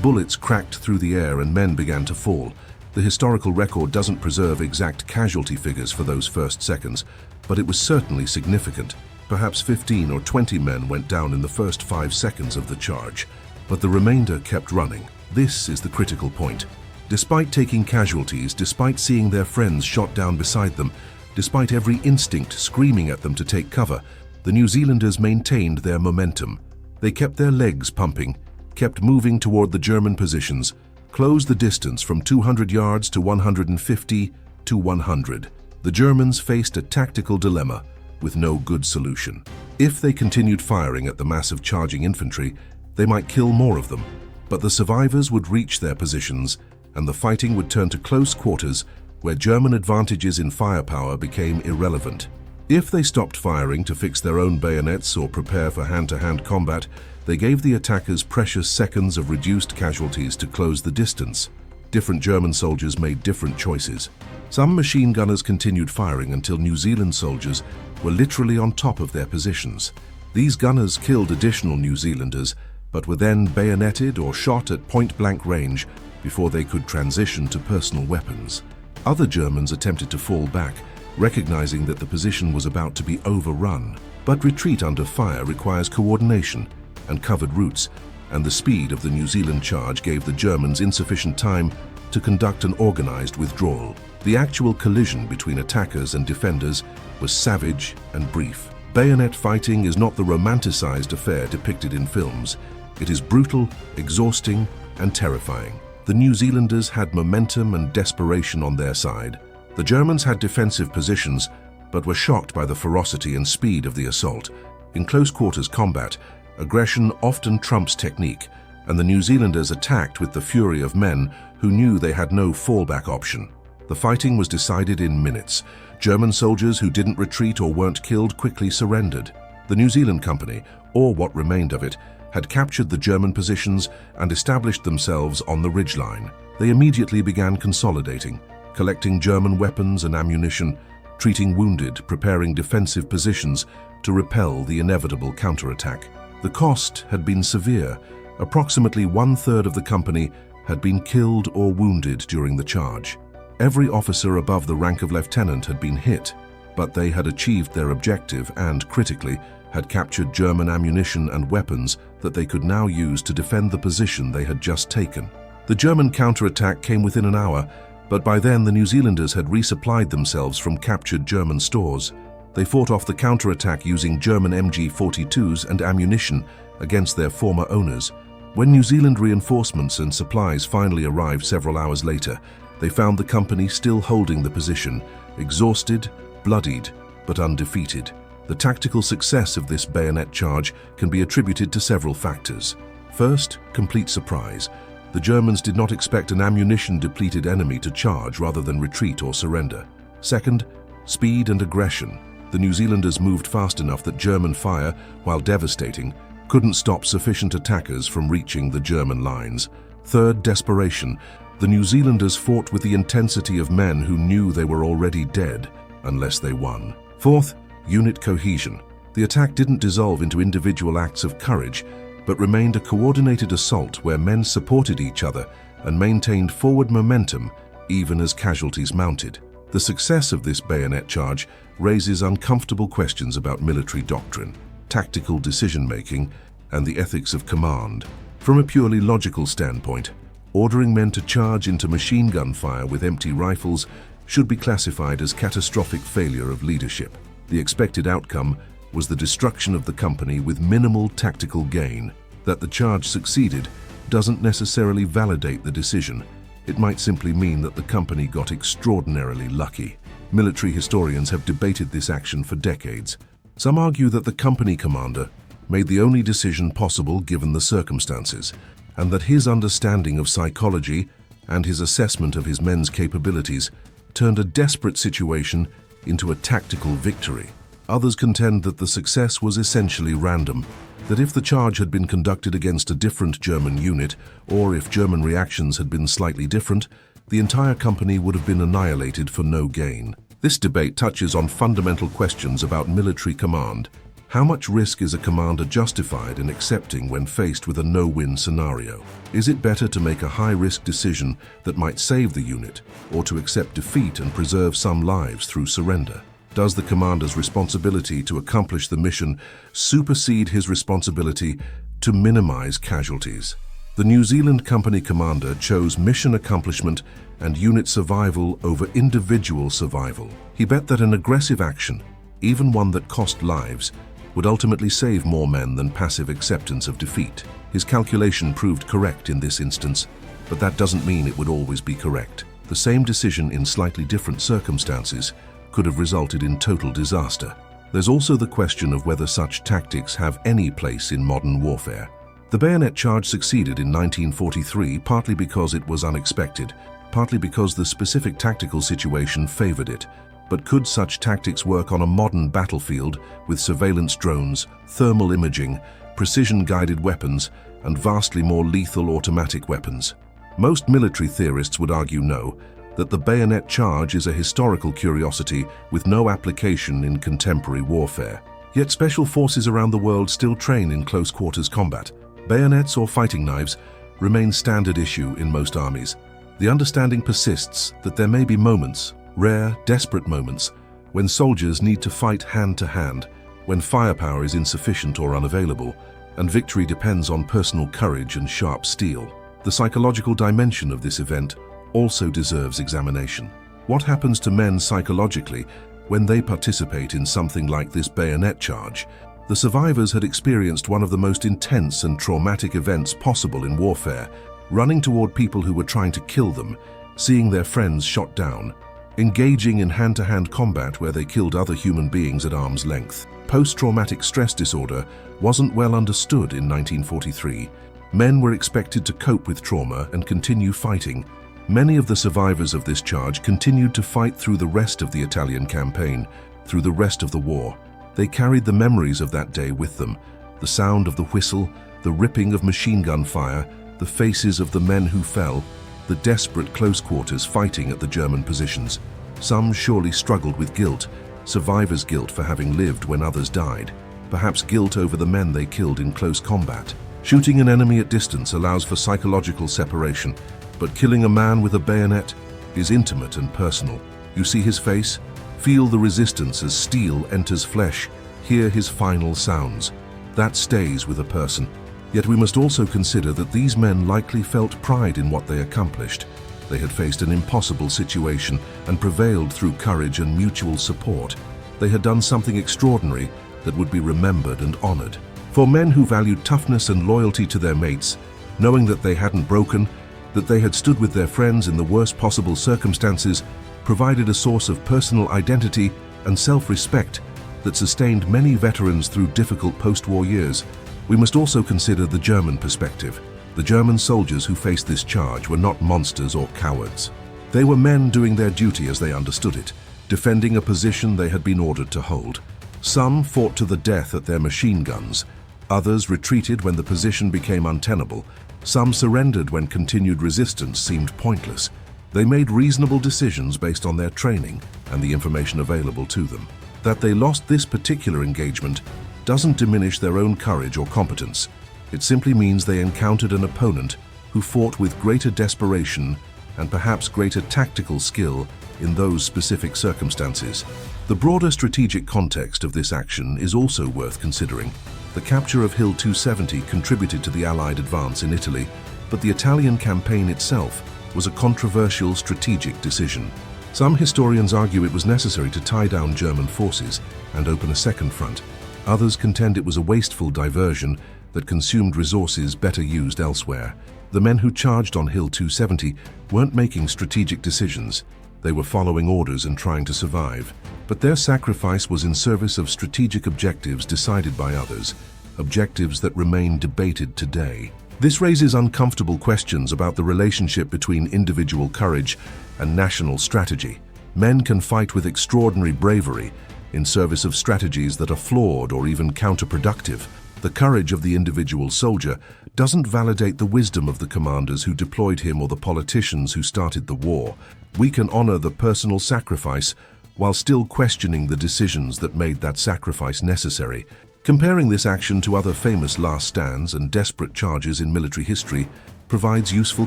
Bullets cracked through the air and men began to fall. The historical record doesn't preserve exact casualty figures for those first seconds, but it was certainly significant. Perhaps 15 or 20 men went down in the first 5 seconds of the charge, but the remainder kept running. This is the critical point. Despite taking casualties, despite seeing their friends shot down beside them, despite every instinct screaming at them to take cover, the New Zealanders maintained their momentum. They kept their legs pumping, kept moving toward the German positions, closed the distance from 200 yards to 150 to 100. The Germans faced a tactical dilemma with no good solution. If they continued firing at the massive charging infantry, they might kill more of them, but the survivors would reach their positions and the fighting would turn to close quarters where German advantages in firepower became irrelevant. If they stopped firing to fix their own bayonets or prepare for hand-to-hand combat, they gave the attackers precious seconds of reduced casualties to close the distance. Different German soldiers made different choices. Some machine gunners continued firing until New Zealand soldiers were literally on top of their positions. These gunners killed additional New Zealanders, but were then bayoneted or shot at point-blank range before they could transition to personal weapons. Other Germans attempted to fall back, recognizing that the position was about to be overrun. But retreat under fire requires coordination and covered routes, and the speed of the New Zealand charge gave the Germans insufficient time to conduct an organized withdrawal. The actual collision between attackers and defenders was savage and brief. Bayonet fighting is not the romanticized affair depicted in films. It is brutal, exhausting, and terrifying. The New Zealanders had momentum and desperation on their side. The Germans had defensive positions, but were shocked by the ferocity and speed of the assault. In close-quarters combat, aggression often trumps technique, and the New Zealanders attacked with the fury of men who knew they had no fallback option. The fighting was decided in minutes. German soldiers who didn't retreat or weren't killed quickly surrendered. The New Zealand Company, or what remained of it, had captured the German positions and established themselves on the ridgeline. They immediately began consolidating, collecting German weapons and ammunition, treating wounded, preparing defensive positions to repel the inevitable counterattack. The cost had been severe. Approximately 1/3 of the company had been killed or wounded during the charge. Every officer above the rank of lieutenant had been hit, but they had achieved their objective and, critically, had captured German ammunition and weapons that they could now use to defend the position they had just taken. The German counterattack came within an hour, but by then the New Zealanders had resupplied themselves from captured German stores. They fought off the counterattack using German MG-42s and ammunition against their former owners. When New Zealand reinforcements and supplies finally arrived several hours later, they found the company still holding the position, exhausted, bloodied, but undefeated. The tactical success of this bayonet charge can be attributed to several factors. First, complete surprise. The Germans did not expect an ammunition-depleted enemy to charge rather than retreat or surrender. Second, speed and aggression. The New Zealanders moved fast enough that German fire, while devastating, couldn't stop sufficient attackers from reaching the German lines. Third, desperation. The New Zealanders fought with the intensity of men who knew they were already dead unless they won. Fourth, unit cohesion. The attack didn't dissolve into individual acts of courage, but remained a coordinated assault where men supported each other and maintained forward momentum even as casualties mounted. The success of this bayonet charge raises uncomfortable questions about military doctrine, tactical decision-making, and the ethics of command. From a purely logical standpoint, ordering men to charge into machine gun fire with empty rifles should be classified as catastrophic failure of leadership. The expected outcome was the destruction of the company with minimal tactical gain. That the charge succeeded doesn't necessarily validate the decision. It might simply mean that the company got extraordinarily lucky. Military historians have debated this action for decades. Some argue that the company commander made the only decision possible given the circumstances, and that his understanding of psychology and his assessment of his men's capabilities turned a desperate situation into a tactical victory. Others contend that the success was essentially random, that if the charge had been conducted against a different German unit, or if German reactions had been slightly different, the entire company would have been annihilated for no gain. This debate touches on fundamental questions about military command. How much risk is a commander justified in accepting when faced with a no-win scenario? Is it better to make a high-risk decision that might save the unit, or to accept defeat and preserve some lives through surrender? Does the commander's responsibility to accomplish the mission supersede his responsibility to minimize casualties? The New Zealand Company commander chose mission accomplishment and unit survival over individual survival. He bet that an aggressive action, even one that cost lives, would ultimately save more men than passive acceptance of defeat. His calculation proved correct in this instance, but that doesn't mean it would always be correct. The same decision in slightly different circumstances could have resulted in total disaster. There's also the question of whether such tactics have any place in modern warfare. The bayonet charge succeeded in 1943 partly because it was unexpected, partly because the specific tactical situation favored it. But could such tactics work on a modern battlefield with surveillance drones, thermal imaging, precision-guided weapons, and vastly more lethal automatic weapons? Most military theorists would argue no, that the bayonet charge is a historical curiosity with no application in contemporary warfare. Yet special forces around the world still train in close-quarters combat. Bayonets or fighting knives remain standard issue in most armies. The understanding persists that there may be moments, rare, desperate moments, when soldiers need to fight hand to hand, when firepower is insufficient or unavailable, and victory depends on personal courage and sharp steel. The psychological dimension of this event also deserves examination. What happens to men psychologically when they participate in something like this bayonet charge? The survivors had experienced one of the most intense and traumatic events possible in warfare, running toward people who were trying to kill them, seeing their friends shot down, engaging in hand-to-hand combat where they killed other human beings at arm's length. Post-traumatic stress disorder wasn't well understood in 1943. Men were expected to cope with trauma and continue fighting. Many of the survivors of this charge continued to fight through the rest of the Italian campaign, through the rest of the war. They carried the memories of that day with them, the sound of the whistle, the ripping of machine gun fire, the faces of the men who fell, the desperate close quarters fighting at the German positions. Some surely struggled with guilt, survivors' guilt for having lived when others died, perhaps guilt over the men they killed in close combat. Shooting an enemy at distance allows for psychological separation, but killing a man with a bayonet is intimate and personal. You see his face, feel the resistance as steel enters flesh, hear his final sounds. That stays with a person. Yet we must also consider that these men likely felt pride in what they accomplished. They had faced an impossible situation and prevailed through courage and mutual support. They had done something extraordinary that would be remembered and honored. For men who valued toughness and loyalty to their mates, knowing that they hadn't broken, that they had stood with their friends in the worst possible circumstances, provided a source of personal identity and self-respect that sustained many veterans through difficult post-war years. We must also consider the German perspective. The German soldiers who faced this charge were not monsters or cowards. They were men doing their duty as they understood it, defending a position they had been ordered to hold. Some fought to the death at their machine guns. Others retreated when the position became untenable. Some surrendered when continued resistance seemed pointless. They made reasonable decisions based on their training and the information available to them. That they lost this particular engagement doesn't diminish their own courage or competence. It simply means they encountered an opponent who fought with greater desperation and perhaps greater tactical skill in those specific circumstances. The broader strategic context of this action is also worth considering. The capture of Hill 270 contributed to the Allied advance in Italy, but the Italian campaign itself was a controversial strategic decision. Some historians argue it was necessary to tie down German forces and open a second front. Others contend it was a wasteful diversion that consumed resources better used elsewhere. The men who charged on Hill 270 weren't making strategic decisions. They were following orders and trying to survive. But their sacrifice was in service of strategic objectives decided by others, objectives that remain debated today. This raises uncomfortable questions about the relationship between individual courage and national strategy. Men can fight with extraordinary bravery in service of strategies that are flawed or even counterproductive. The courage of the individual soldier doesn't validate the wisdom of the commanders who deployed him or the politicians who started the war. We can honor the personal sacrifice while still questioning the decisions that made that sacrifice necessary. Comparing this action to other famous last stands and desperate charges in military history provides useful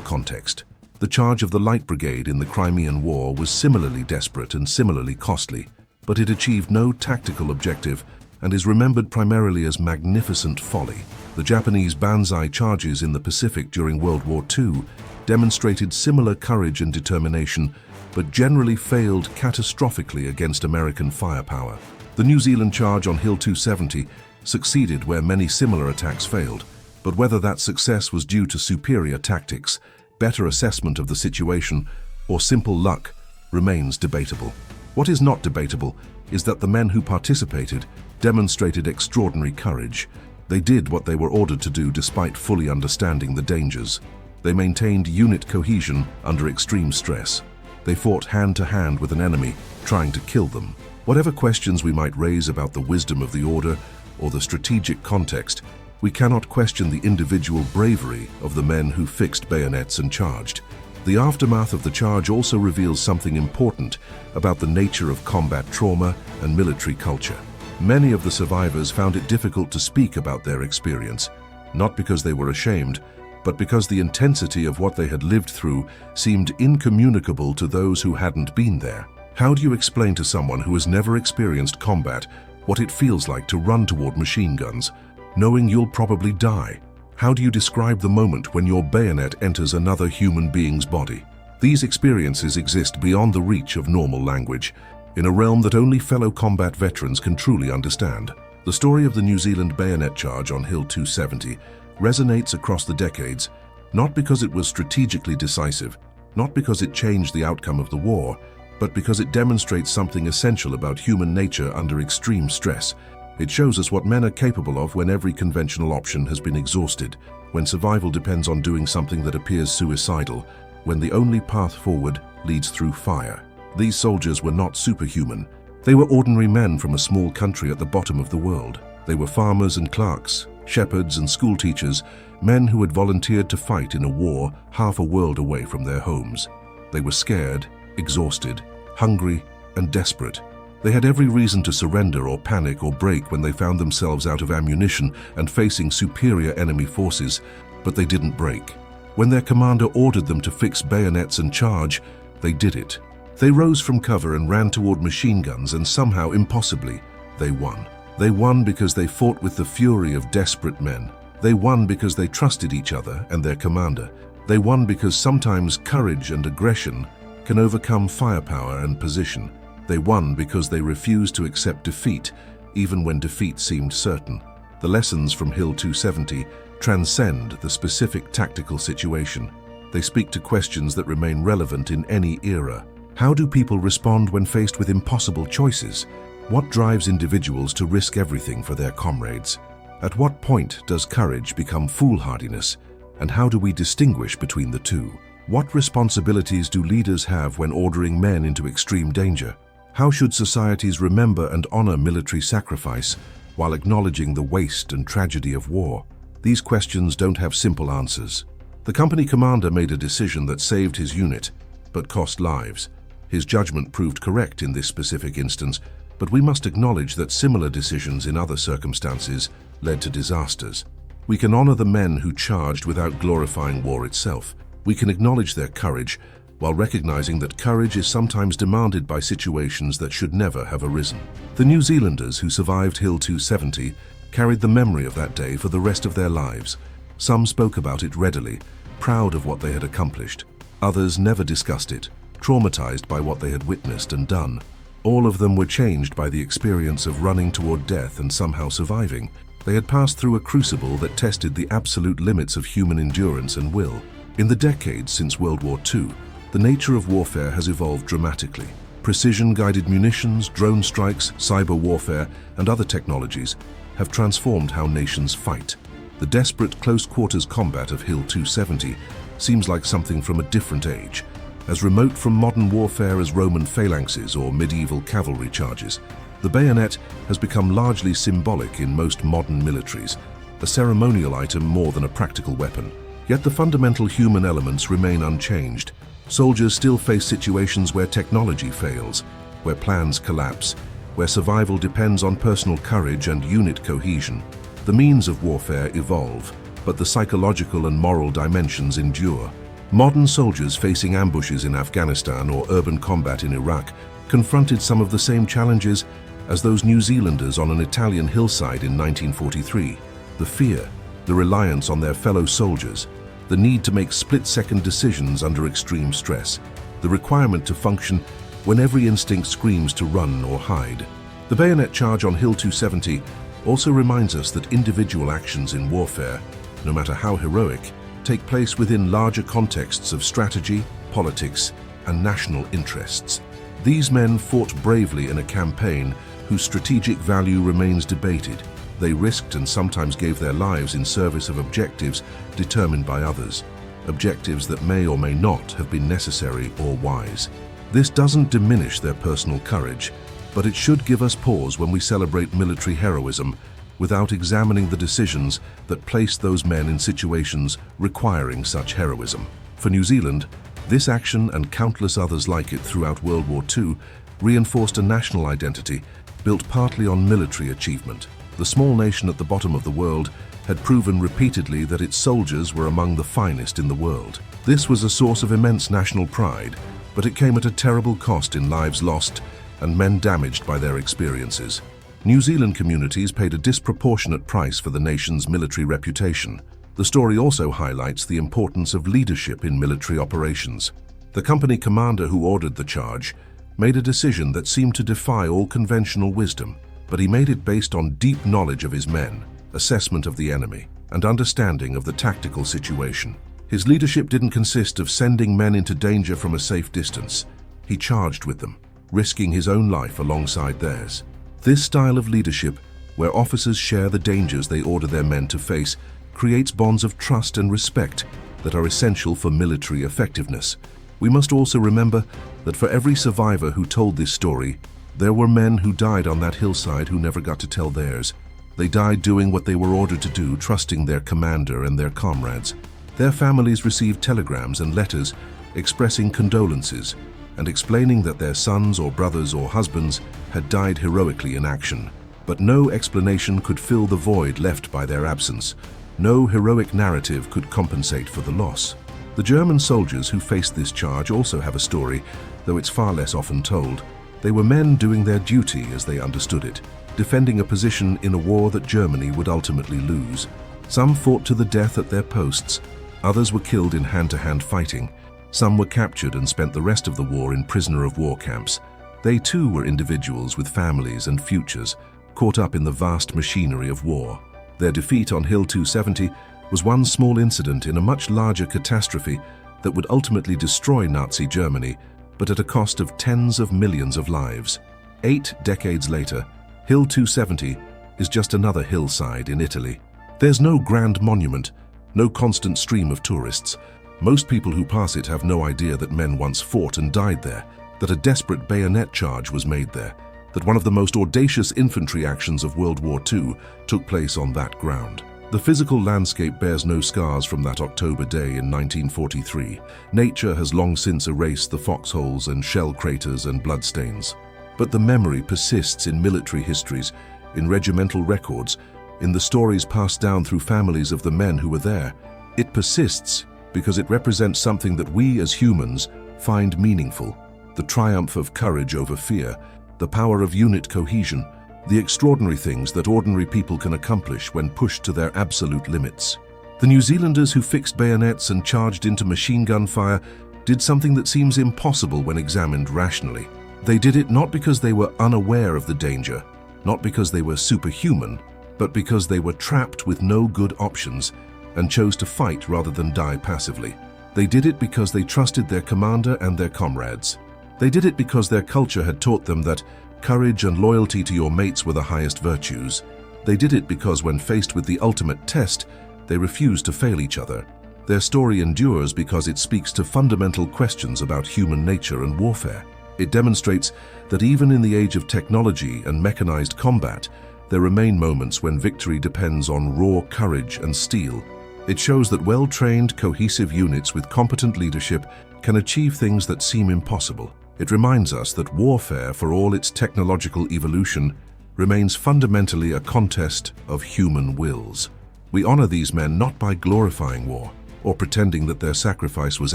context. The charge of the Light Brigade in the Crimean War was similarly desperate and similarly costly, but it achieved no tactical objective and is remembered primarily as magnificent folly. The Japanese Banzai charges in the Pacific during World War II demonstrated similar courage and determination, but generally failed catastrophically against American firepower. The New Zealand charge on Hill 270 succeeded where many similar attacks failed, but whether that success was due to superior tactics, better assessment of the situation, or simple luck remains debatable. What is not debatable is that the men who participated demonstrated extraordinary courage. They did what they were ordered to do despite fully understanding the dangers. They maintained unit cohesion under extreme stress. They fought hand-to-hand with an enemy trying to kill them. Whatever questions we might raise about the wisdom of the order or the strategic context, we cannot question the individual bravery of the men who fixed bayonets and charged. The aftermath of the charge also reveals something important about the nature of combat trauma and military culture. Many of the survivors found it difficult to speak about their experience, not because they were ashamed, but because the intensity of what they had lived through seemed incommunicable to those who hadn't been there. How do you explain to someone who has never experienced combat what it feels like to run toward machine guns, knowing you'll probably die. How do you describe the moment when your bayonet enters another human being's body? These experiences exist beyond the reach of normal language, in a realm that only fellow combat veterans can truly understand. The story of the New Zealand bayonet charge on Hill 270 resonates across the decades, not because it was strategically decisive, not because it changed the outcome of the war, but because it demonstrates something essential about human nature under extreme stress. It shows us what men are capable of when every conventional option has been exhausted, when survival depends on doing something that appears suicidal, when the only path forward leads through fire. These soldiers were not superhuman. They were ordinary men from a small country at the bottom of the world. They were farmers and clerks, shepherds and school teachers, men who had volunteered to fight in a war half a world away from their homes. They were scared, exhausted, hungry, and desperate. They had every reason to surrender or panic or break when they found themselves out of ammunition and facing superior enemy forces, but they didn't break. When their commander ordered them to fix bayonets and charge, they did it. They rose from cover and ran toward machine guns, and somehow, impossibly, they won. They won because they fought with the fury of desperate men. They won because they trusted each other and their commander. They won because sometimes courage and aggression can overcome firepower and position. They won because they refused to accept defeat, even when defeat seemed certain. The lessons from Hill 270 transcend the specific tactical situation. They speak to questions that remain relevant in any era. How do people respond when faced with impossible choices? What drives individuals to risk everything for their comrades? At what point does courage become foolhardiness? And how do we distinguish between the two? What responsibilities do leaders have when ordering men into extreme danger? How should societies remember and honor military sacrifice while acknowledging the waste and tragedy of war? These questions don't have simple answers. The company commander made a decision that saved his unit, but cost lives. His judgment proved correct in this specific instance, but we must acknowledge that similar decisions in other circumstances led to disasters. We can honor the men who charged without glorifying war itself. We can acknowledge their courage while recognizing that courage is sometimes demanded by situations that should never have arisen. The New Zealanders who survived Hill 270 carried the memory of that day for the rest of their lives. Some spoke about it readily, proud of what they had accomplished. Others never discussed it, traumatized by what they had witnessed and done. All of them were changed by the experience of running toward death and somehow surviving. They had passed through a crucible that tested the absolute limits of human endurance and will. In the decades since World War II, the nature of warfare has evolved dramatically. Precision-guided munitions, drone strikes, cyber warfare, and other technologies have transformed how nations fight. The desperate close-quarters combat of Hill 270 seems like something from a different age, as remote from modern warfare as Roman phalanxes or medieval cavalry charges. The bayonet has become largely symbolic in most modern militaries, a ceremonial item more than a practical weapon. Yet the fundamental human elements remain unchanged. Soldiers still face situations where technology fails, where plans collapse, where survival depends on personal courage and unit cohesion. The means of warfare evolve, but the psychological and moral dimensions endure. Modern soldiers facing ambushes in Afghanistan or urban combat in Iraq confronted some of the same challenges as those New Zealanders on an Italian hillside in 1943. The fear, the reliance on their fellow soldiers, the need to make split-second decisions under extreme stress, the requirement to function when every instinct screams to run or hide. The bayonet charge on Hill 270 also reminds us that individual actions in warfare, no matter how heroic, take place within larger contexts of strategy, politics, and national interests. These men fought bravely in a campaign whose strategic value remains debated. They risked and sometimes gave their lives in service of objectives determined by others, objectives that may or may not have been necessary or wise. This doesn't diminish their personal courage, but it should give us pause when we celebrate military heroism without examining the decisions that placed those men in situations requiring such heroism. For New Zealand, this action and countless others like it throughout World War II reinforced a national identity built partly on military achievement. The small nation at the bottom of the world had proven repeatedly that its soldiers were among the finest in the world. This was a source of immense national pride, but it came at a terrible cost in lives lost and men damaged by their experiences. New Zealand communities paid a disproportionate price for the nation's military reputation. The story also highlights the importance of leadership in military operations. The company commander who ordered the charge made a decision that seemed to defy all conventional wisdom, but he made it based on deep knowledge of his men, assessment of the enemy, and understanding of the tactical situation. His leadership didn't consist of sending men into danger from a safe distance. He charged with them, risking his own life alongside theirs. This style of leadership, where officers share the dangers they order their men to face, creates bonds of trust and respect that are essential for military effectiveness. We must also remember that for every survivor who told this story, there were men who died on that hillside who never got to tell theirs. They died doing what they were ordered to do, trusting their commander and their comrades. Their families received telegrams and letters expressing condolences and explaining that their sons or brothers or husbands had died heroically in action. But no explanation could fill the void left by their absence. No heroic narrative could compensate for the loss. The German soldiers who faced this charge also have a story, though it's far less often told. They were men doing their duty as they understood it, defending a position in a war that Germany would ultimately lose. Some fought to the death at their posts. Others were killed in hand-to-hand fighting. Some were captured and spent the rest of the war in prisoner-of-war camps. They too were individuals with families and futures, caught up in the vast machinery of war. Their defeat on Hill 270 was one small incident in a much larger catastrophe that would ultimately destroy Nazi Germany, but at a cost of tens of millions of lives. 8 decades later, Hill 270 is just another hillside in Italy. There's no grand monument, no constant stream of tourists. Most people who pass it have no idea that men once fought and died there, that a desperate bayonet charge was made there, that one of the most audacious infantry actions of World War II took place on that ground. The physical landscape bears no scars from that October day in 1943. Nature has long since erased the foxholes and shell craters and bloodstains. But the memory persists in military histories, in regimental records, in the stories passed down through families of the men who were there. It persists because it represents something that we as humans find meaningful: the triumph of courage over fear, the power of unit cohesion, the extraordinary things that ordinary people can accomplish when pushed to their absolute limits. The New Zealanders who fixed bayonets and charged into machine gun fire did something that seems impossible when examined rationally. They did it not because they were unaware of the danger, not because they were superhuman, but because they were trapped with no good options and chose to fight rather than die passively. They did it because they trusted their commander and their comrades. They did it because their culture had taught them that courage and loyalty to your mates were the highest virtues. They did it because when faced with the ultimate test, they refused to fail each other. Their story endures because it speaks to fundamental questions about human nature and warfare. It demonstrates that even in the age of technology and mechanized combat, there remain moments when victory depends on raw courage and steel. It shows that well-trained, cohesive units with competent leadership can achieve things that seem impossible. It reminds us that warfare, for all its technological evolution, remains fundamentally a contest of human wills. We honor these men not by glorifying war or pretending that their sacrifice was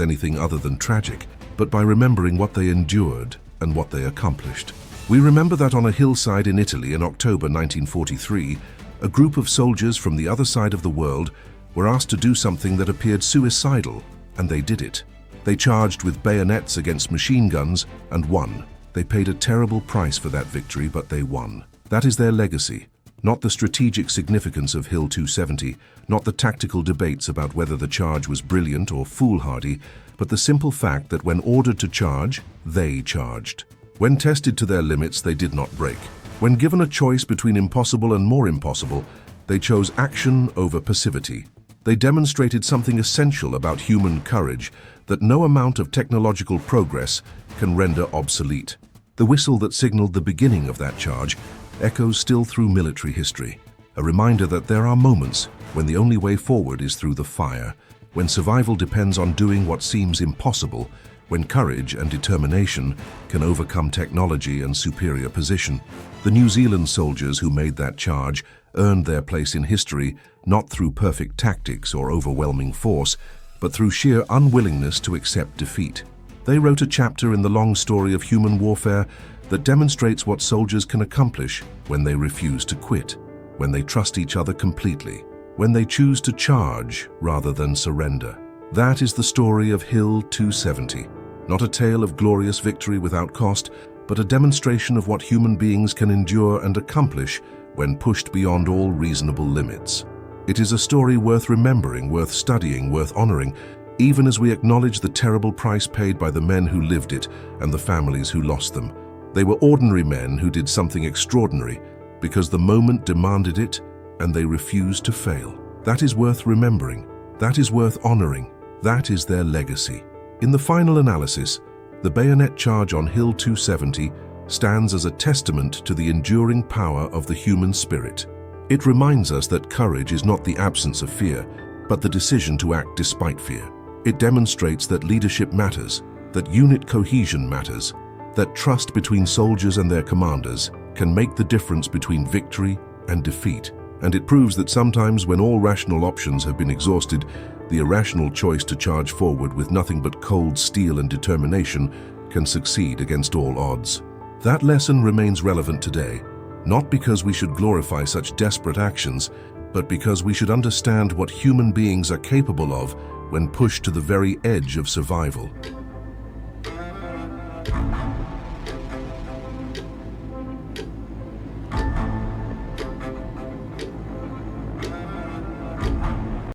anything other than tragic, but by remembering what they endured and what they accomplished. We remember that on a hillside in Italy in October 1943, a group of soldiers from the other side of the world were asked to do something that appeared suicidal, and they did it. They charged with bayonets against machine guns and won. They paid a terrible price for that victory, but they won. That is their legacy, not the strategic significance of Hill 270, not the tactical debates about whether the charge was brilliant or foolhardy, but the simple fact that when ordered to charge, they charged. When tested to their limits, they did not break. When given a choice between impossible and more impossible, they chose action over passivity. They demonstrated something essential about human courage that no amount of technological progress can render obsolete. The whistle that signaled the beginning of that charge echoes still through military history, a reminder that there are moments when the only way forward is through the fire, when survival depends on doing what seems impossible, when courage and determination can overcome technology and superior position. The New Zealand soldiers who made that charge earned their place in history not through perfect tactics or overwhelming force, but through sheer unwillingness to accept defeat. They wrote a chapter in the long story of human warfare that demonstrates what soldiers can accomplish when they refuse to quit, when they trust each other completely, when they choose to charge rather than surrender. That is the story of Hill 270, not a tale of glorious victory without cost, but a demonstration of what human beings can endure and accomplish when pushed beyond all reasonable limits. It is a story worth remembering, worth studying, worth honoring, even as we acknowledge the terrible price paid by the men who lived it and the families who lost them. They were ordinary men who did something extraordinary because the moment demanded it and they refused to fail. That is worth remembering. That is worth honoring. That is their legacy. In the final analysis, the bayonet charge on Hill 270 stands as a testament to the enduring power of the human spirit. It reminds us that courage is not the absence of fear, but the decision to act despite fear. It demonstrates that leadership matters, that unit cohesion matters, that trust between soldiers and their commanders can make the difference between victory and defeat. And it proves that sometimes when all rational options have been exhausted, the irrational choice to charge forward with nothing but cold steel and determination can succeed against all odds. That lesson remains relevant today, not because we should glorify such desperate actions, but because we should understand what human beings are capable of when pushed to the very edge of survival.